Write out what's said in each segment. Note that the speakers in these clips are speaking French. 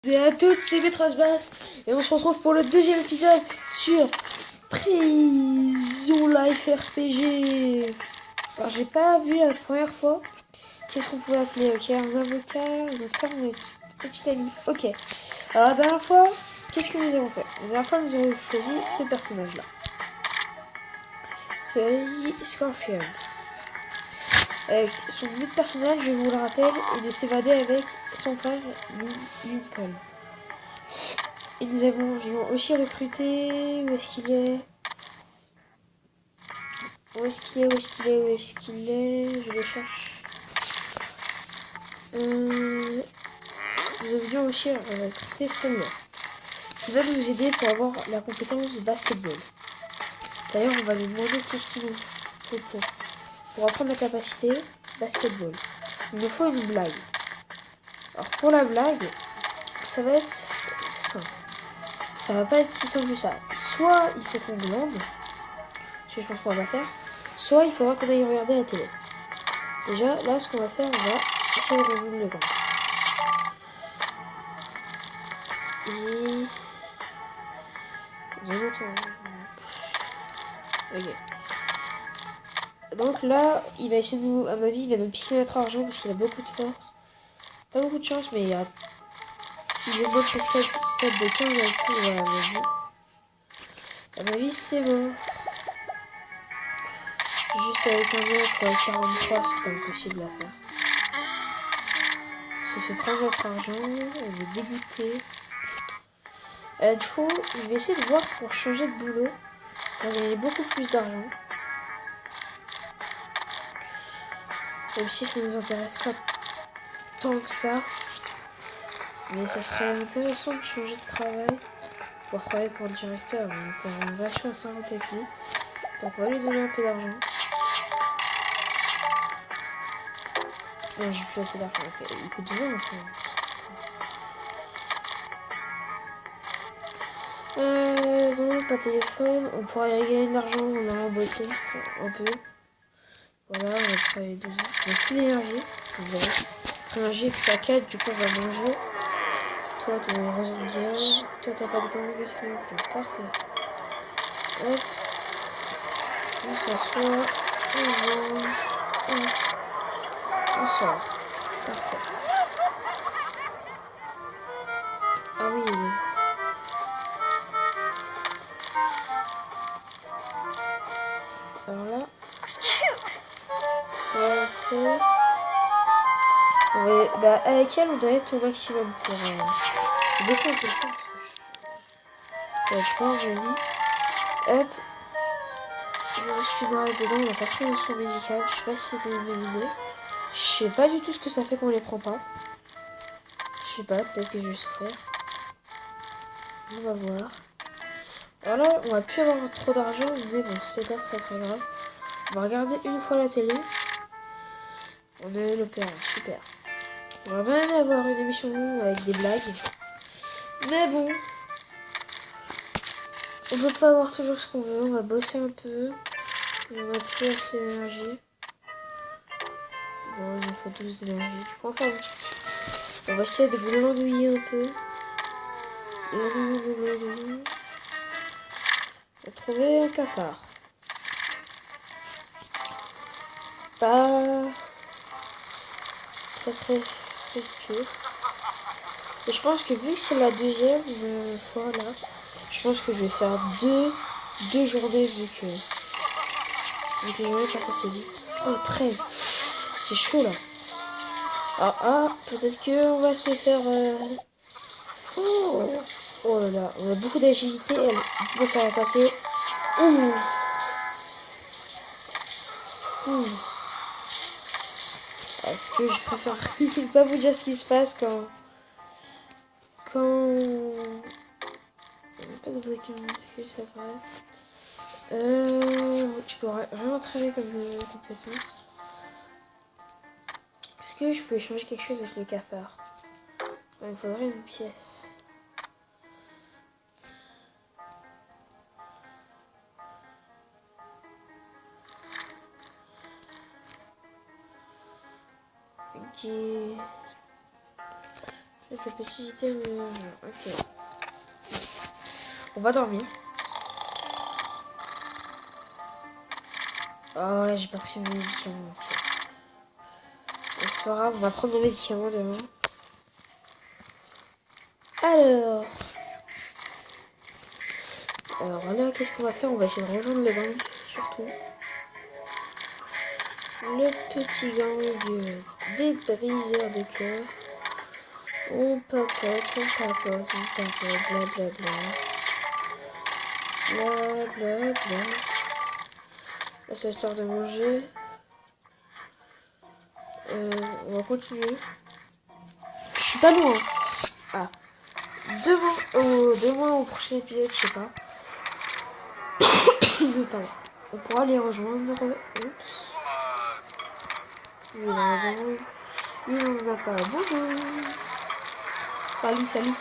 Et à toutes, c'est Maîtresse Basse et on se retrouve pour le deuxième épisode sur Prison Life RPG. Alors j'ai pas vu la première fois. Qu'est-ce qu'on pouvait appeler? Ok, un avocat, notre femme, notre petite amie. Ok. Alors la dernière fois, qu'est-ce que nous avons fait? La dernière fois, nous avons choisi ce personnage-là. C'est Scorpion. Avec son but personnage, je vous le rappelle, est de s'évader avec son frère Lincoln. Et nous avons aussi recruté. Où est-ce qu'il est? Où est-ce qu'il est? Je le cherche. Nous avions aussi recruté celle-là, qui va nous aider pour avoir la compétence de basketball. D'ailleurs, on va lui demander qu'est-ce qu'il nous faut pour apprendre la capacité basketball. Il nous faut une blague. Alors pour la blague, ça va être simple. Ça va pas être si simple que ça. Soit il faut qu'on glande, ce que je pense qu'on va faire, soit il faudra qu'on aille regarder la télé. Déjà, là, ce qu'on va faire, on va essayer de résoudre le gland. Et... ok. Donc là, il va essayer de nous... À mon avis, il va nous piquer notre argent parce qu'il a beaucoup de force. Pas beaucoup de chance, mais il a... Il est notre stade de 15 avec tout. Voilà, à mon avis, c'est bon. Juste avec un autre 43, c'est impossible à faire. On s'est fait prendre notre argent, on est dégoûté. Du coup, je vais essayer de voir pour changer de boulot, pour gagner beaucoup plus d'argent. Même si ça nous intéresse pas tant que ça. Mais ça serait intéressant de changer de travail pour travailler pour le directeur. Il faut avoir une vachement à 50 avec lui. Donc on va lui donner un peu d'argent. Non, j'ai plus assez d'argent. Ok, il coûte 20 en fait. Non, pas téléphone. On pourra y gagner de l'argent en allant bosser un peu. Voilà, on va travailler 2 heures. On n'a plus d'énergie. Voilà. Énergie à 4, du coup on va manger. Toi t'as une rose de gaz. Toi t'as pas de gants, qu'est-ce qu'on a plus? Parfait. Hop. On s'assoit. On mange. On sort. Parfait. Ah oui. Alors là. Parfait. Ouais, bah avec elle on doit être au maximum pour baisser un peu le champ parce que je vais être fort, joli. Hop. Il reste une oreille dedans, on n'a pas pris une soin médicale, je sais pas si c'était une bonne idée. Je sais pas du tout ce que ça fait qu'on les prend pas. Je sais pas, peut-être que je vais souffrir. On va voir. Alors là, on va plus avoir trop d'argent, mais bon, c'est pas très très grave. On va regarder une fois la télé. On a l'opéra, super. J'aurais bien aimé avoir une émission avec des blagues. Mais bon. On peut pas avoir toujours ce qu'on veut, on va bosser un peu. Et on a plus assez d'énergie. Bon, il nous faut 12 d'énergie. Je peux en faire une petite. On va essayer de vous l'ennuyer un peu. On va trouver un cafard. Pas très très fructueux. Et je pense que vu que c'est la deuxième fois là, je pense que je vais faire deux journées vu que les journées passent assez vite. Oh 13, c'est chaud là. Ah, peut-être qu'on va se faire... Oh là là, on a beaucoup d'agilité. Dites-moi ça va passer. Ouh. Est-ce que je préfère ne pas vous dire ce qui se passe quand... Pas de bruit que ça ferait. Tu peux vraiment travailler comme compétence. Est-ce que je peux échanger quelque chose avec le cafard? Il me faudrait une pièce. Ok. Je vais tes petits items. Ok. On va dormir. Ah ouais, j'ai pas pris mes médicaments. C'est pas grave, on va prendre nos médicaments demain. Alors là, qu'est-ce qu'on va faire? On va essayer de rejoindre le gang, surtout. Le petit gang des briseurs de cœur. On papote, blablabla. Blablabla. Là, ça va être l'heure de manger. On va continuer. Je suis pas loin. Ah. Demain au prochain épisode, je sais pas. On pourra les rejoindre. Oups. Lui, on en a pas. Bonjour. Salut.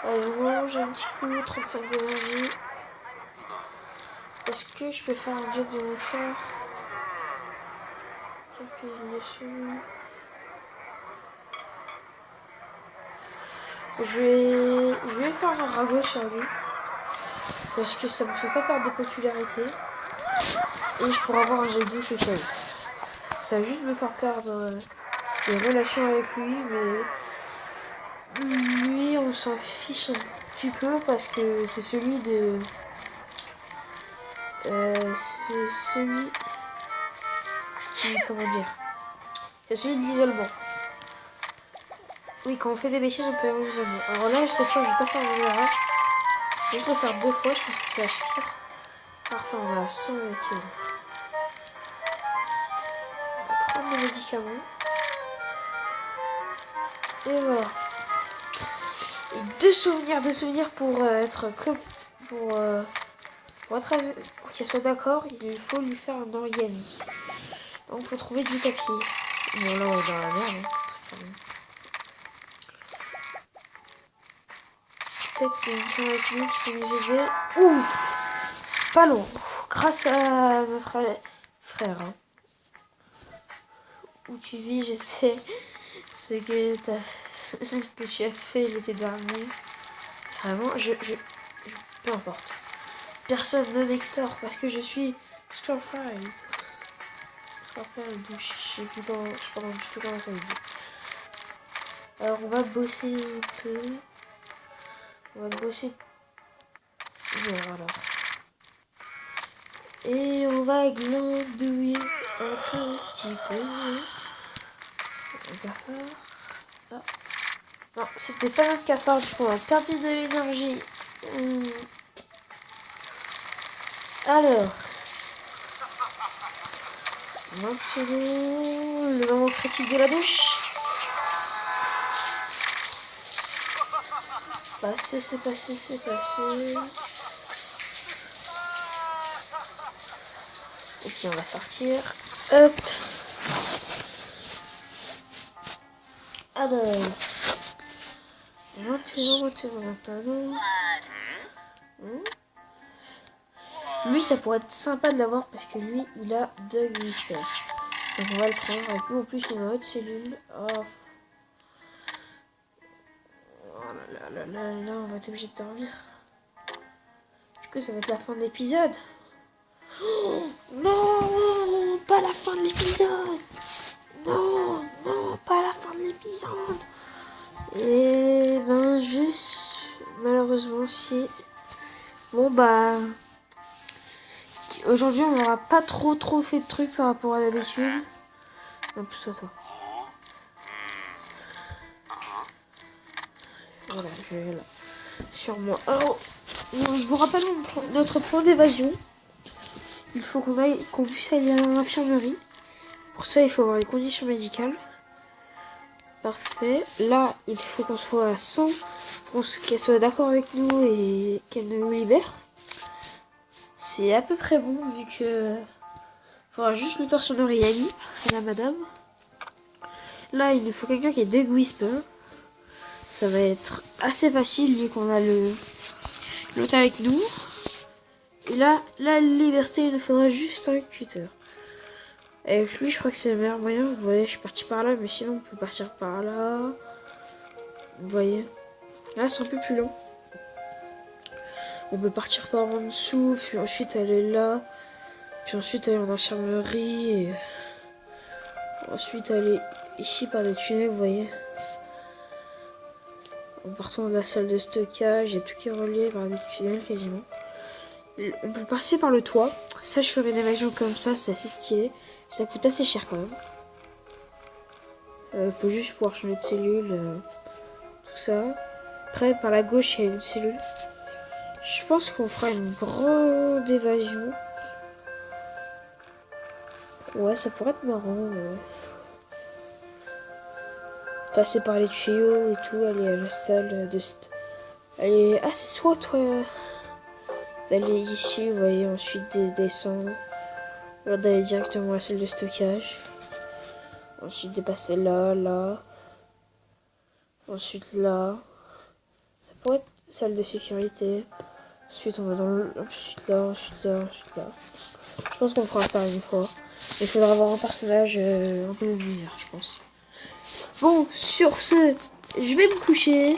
Allez, on mange un petit coup. 35 d'énergie. Est-ce que je peux faire un job de mouchoir? Je vais faire un ragot sur lui. Parce que ça me fait pas perdre de popularité. Et je pourrais avoir un gel douche au cas où. Ça va juste me faire perdre des relations avec lui. Mais lui, on s'en fiche un petit peu parce que c'est celui de... c'est celui qui... Comment dire? C'est celui de l'isolement. Oui, quand on fait des bêtises, on peut avoir l'isolement. Alors là, cette fois, je vais pas faire une erreur. Je vais le faire 2 fois, je pense que ça va suffire. Parfait, on va à 100 avec elle. On va prendre des médicaments. Et voilà. Et deux souvenirs pour être pour qu'elle soit d'accord, il faut lui faire un origami. Donc il faut trouver du papier. Bon là on est dans la merde. Peut-être qu'il y a une femme avec nous qui peut nous aider. Ouh, pas loin. Grâce à notre frère. Hein. Où tu vis, je sais ce que tu as fait l'été dernier. Vraiment, peu importe. Personne ne m'extort parce que je suis Scarfield. Scarfield, je sais plus comment ça veut dire. Alors on va bosser un peu. On va bosser. Voilà. Et on va glandouiller un petit peu. Un cafard. Ah. Non, c'était pas un cafard, on a perdu de l'énergie. Alors. Maintenant, le moment critique de la douche. C'est passé. Et puis on va sortir. Hop. Alors. Maintenant. Lui, ça pourrait être sympa de l'avoir parce que lui, il a Doug Whisper. Donc on va le prendre avec nous. En plus, il est dans notre cellule. Oh là, on va être obligé de dormir. Du coup, ça va être la fin de l'épisode. Oh, non, pas la fin de l'épisode. Non, pas la fin de l'épisode. Et ben, juste, malheureusement, si. Bon, bah. Aujourd'hui, on n'aura pas trop fait de trucs par rapport à d'habitude. En plus, toi. Voilà, je vais là. Sur moi. Alors, je vous rappelle notre plan d'évasion. Il faut qu'on puisse aller à l'infirmerie. Pour ça, il faut avoir les conditions médicales. Parfait. Là, il faut qu'on soit à 100 pour qu'elle soit d'accord avec nous et qu'elle nous libère. C'est à peu près bon vu que il faudra juste lui faire son origami à la madame. Là, il nous faut quelqu'un qui est Doug Whisper. Ça va être assez facile vu qu'on a l'autre avec nous. Et là, la liberté, il nous faudra juste un cutter. Avec lui, je crois que c'est le meilleur moyen. Vous voyez, je suis parti par là, mais sinon, on peut partir par là. Vous voyez. Là, c'est un peu plus long. On peut partir par en dessous, puis ensuite aller là. Puis ensuite aller en infirmerie. Et ensuite aller ici par des tunnels, vous voyez. En partant de la salle de stockage, il y a tout qui est relié par des tunnels quasiment. On peut passer par le toit. Ça, je ferai des maisons comme ça, c'est assez stylé. Ça coûte assez cher quand même. Faut juste pouvoir changer de cellule. Tout ça. Après, par la gauche, il y a une cellule. Je pense qu'on fera une grande évasion. Ouais, ça pourrait être marrant. Passer par les tuyaux et tout, aller à la salle de... Allez, ah, c'est soit toi d'aller ici, vous voyez, ensuite descendre. Alors d'aller directement à la salle de stockage. Ensuite de passer là, là. Ensuite là. Ça pourrait être salle de sécurité. Ensuite on va dans le... Ensuite là, ensuite là, ensuite là. Je pense qu'on fera ça une fois. Il faudra avoir un personnage un peu meilleur, je pense. Bon, sur ce, je vais me coucher.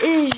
Et